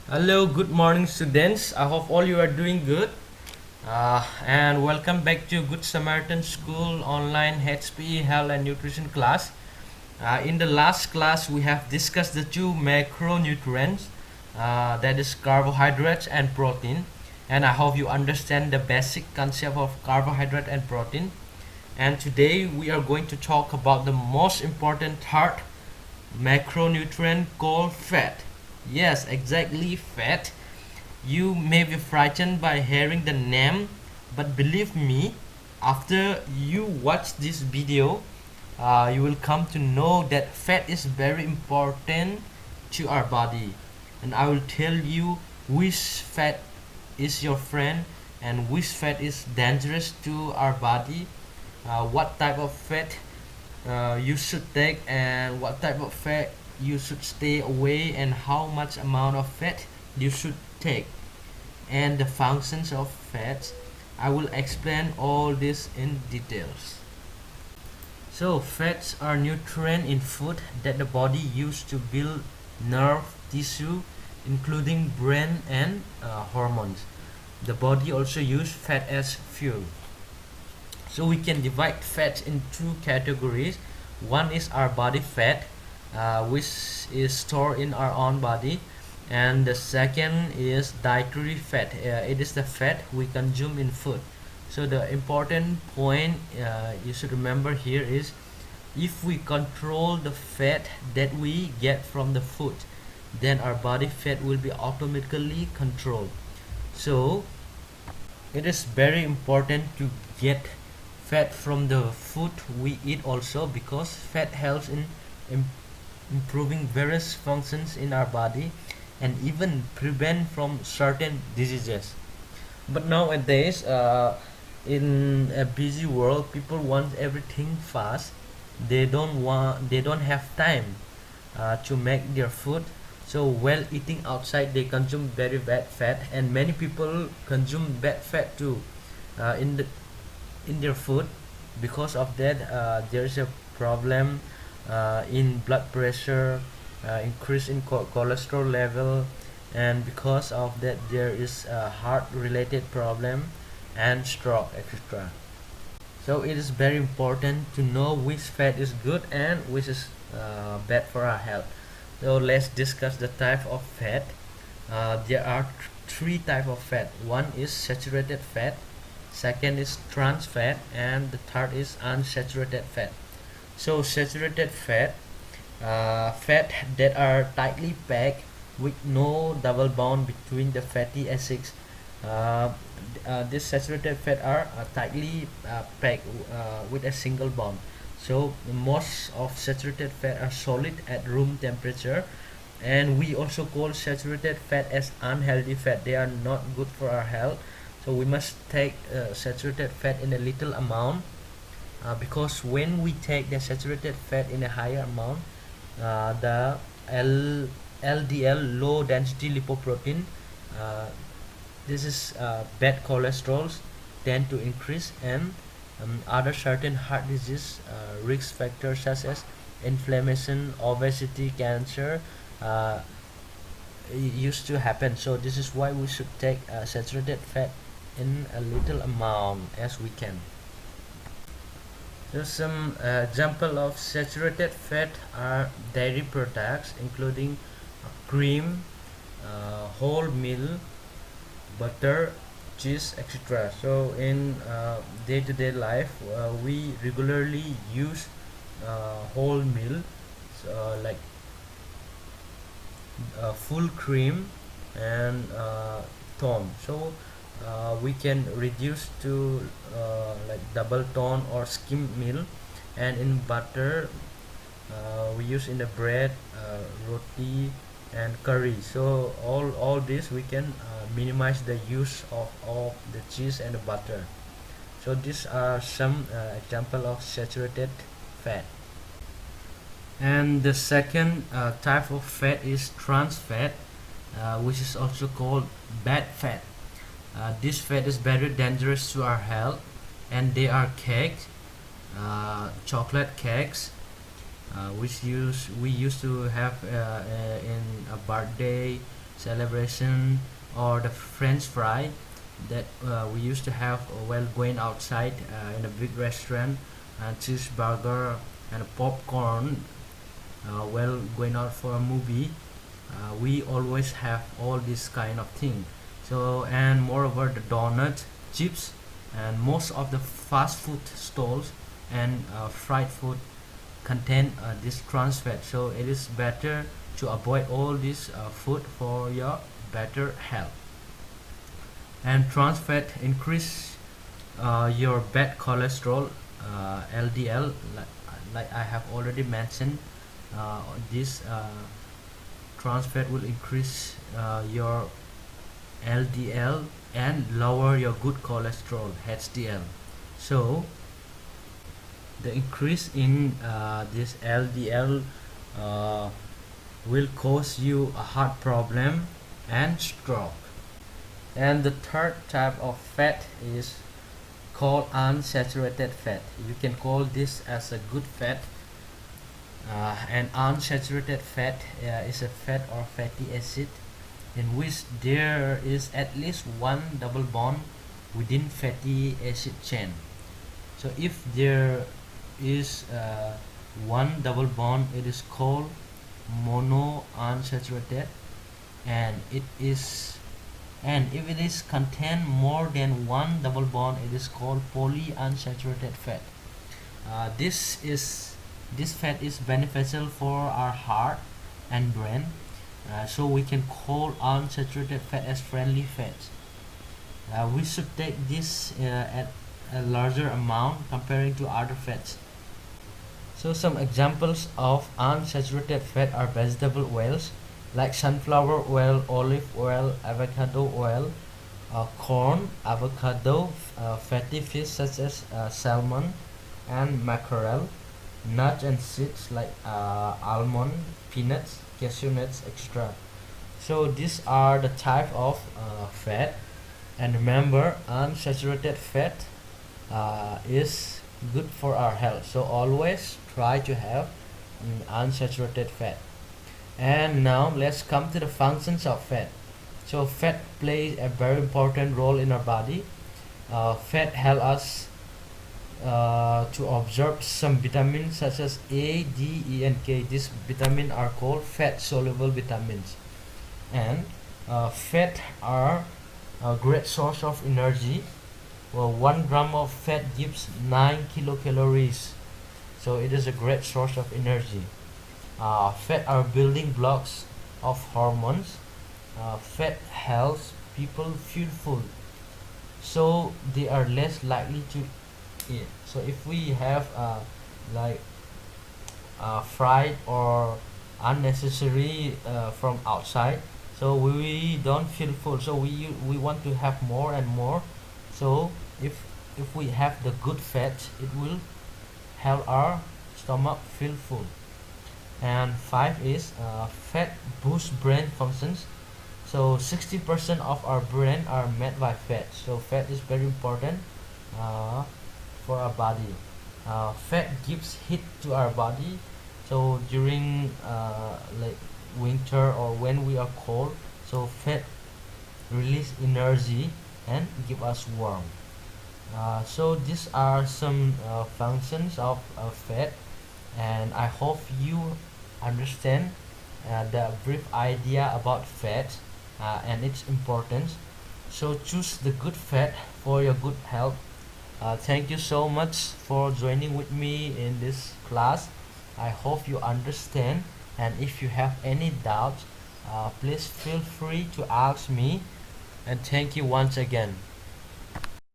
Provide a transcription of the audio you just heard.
Hello, good morning, students. I hope all you are doing good. And welcome back to Good Samaritan School online HPE Health and Nutrition class. In the last class, we have discussed the two macronutrients, that is carbohydrates and protein. And I hope you understand the basic concept of carbohydrate and protein. And today we are going to talk about the most important third macronutrient called fat. Yes, exactly, fat. You may be frightened by hearing the name, but believe me, after you watch this video, you will come to know that fat is very important to our body. And I will tell you which fat is your friend and which fat is dangerous to our body, what type of fat you should take and what type of fat you should stay away and how much amount of fat you should take and the functions of fats. I will explain all this in details. So fats are nutrient in food that the body uses to build nerve tissue including brain and hormones. The body also uses fat as fuel. So we can divide fats in two categories. One is our body fat, which is stored in our own body, and the second is dietary fat. It is the fat we consume in food. So the important point you should remember here is if we control the fat that we get from the food, then our body fat will be automatically controlled. So it is very important to get fat from the food we eat also, because fat helps in im- improving various functions in our body and even prevent from certain diseases. But nowadays, in a busy world, people want everything fast. They don't have time to make their food. So while eating outside, they consume very bad fat, and many people consume bad fat too in their food. Because of that, there is a problem in blood pressure, increase in cholesterol level, and because of that there is a heart related problem and stroke, etc. So it is very important to know which fat is good and which is bad for our health. So let's discuss the type of fat. There are three type of fat. One is saturated fat, second is trans fat, and the third is unsaturated fat. So saturated fat, fat that are tightly packed with no double bond between the fatty acids. uh, this saturated fat are tightly packed with a single bond. So most of saturated fat are solid at room temperature, and we also call saturated fat as unhealthy fat. They are not good for our health. So we must take saturated fat in a little amount, because when we take the saturated fat in a higher amount, the LDL, low density lipoprotein, uh, this is bad cholesterols tend to increase, and other certain heart disease risk factors such as inflammation, obesity, cancer uh, used to happen. So this is why we should take saturated fat in a little amount as we can. So some example of saturated fat are dairy products including cream, whole milk, butter, cheese, etc. So in day-to-day life, we regularly use whole milk, like full cream and tone. So we can reduce to like double tone or skim milk. And in butter, we use in the bread, roti, and curry. So all this we can minimize the use of the cheese and the butter. So these are some example of saturated fat. And the second type of fat is trans fat, which is also called bad fat. This fat is very dangerous to our health, and they are cakes, chocolate cakes, which we used to have in a birthday celebration, or the French fry that we used to have while going outside in a big restaurant, and cheeseburger and popcorn while going out for a movie. We always have all this kind of thing. So, and moreover, the donut, chips, and most of the fast food stalls and fried food contain this trans fat. So it is better to avoid all this food for your better health. And trans fat increase your bad cholesterol, LDL, like I have already mentioned. This trans fat will increase your LDL and lower your good cholesterol, HDL. So the increase in this LDL uh, will cause you a heart problem and stroke. And the third type of fat is called unsaturated fat. You can call this as a good fat. And unsaturated fat is a fat or fatty acid in which there is at least one double bond within fatty acid chain. So if there is one double bond, it is called monounsaturated, and if it is contain more than one double bond, it is called polyunsaturated fat. This fat is beneficial for our heart and brain, so we can call unsaturated fat as friendly fats. We should take this at a larger amount comparing to other fats. So some examples of unsaturated fat are vegetable oils like sunflower oil, olive oil, avocado oil, corn, avocado, fatty fish such as salmon and mackerel, nuts and seeds like almond, peanuts, cashew nuts, etc. So these are the type of fat, and remember, unsaturated fat is good for our health. So always try to have unsaturated fat. And now let's come to the functions of fat. So fat plays a very important role in our body. Fat help us to absorb some vitamins such as A, D, E, and K. These vitamins are called fat soluble vitamins. And fat are a great source of energy. Well, 1 gram of fat gives 9 kilocalories, so it is a great source of energy. Fat are building blocks of hormones. Fat helps people feel full, so they are less likely to eat. So if we have like fried or unnecessary from outside, so we don't feel full, so we want to have more and more. So if we have the good fat, it will help our stomach feel full. And 5 is fat boosts brain functions. So 60% of our brain are made by fat, so fat is very important for our body. Fat gives heat to our body, so during like winter or when we are cold, so fat release energy and give us warm. So these are some functions of fat, and I hope you understand the brief idea about fat and its importance. So choose the good fat for your good health. Thank you so much for joining with me in this class. I hope you understand, and if you have any doubts, please feel free to ask me, and thank you once again.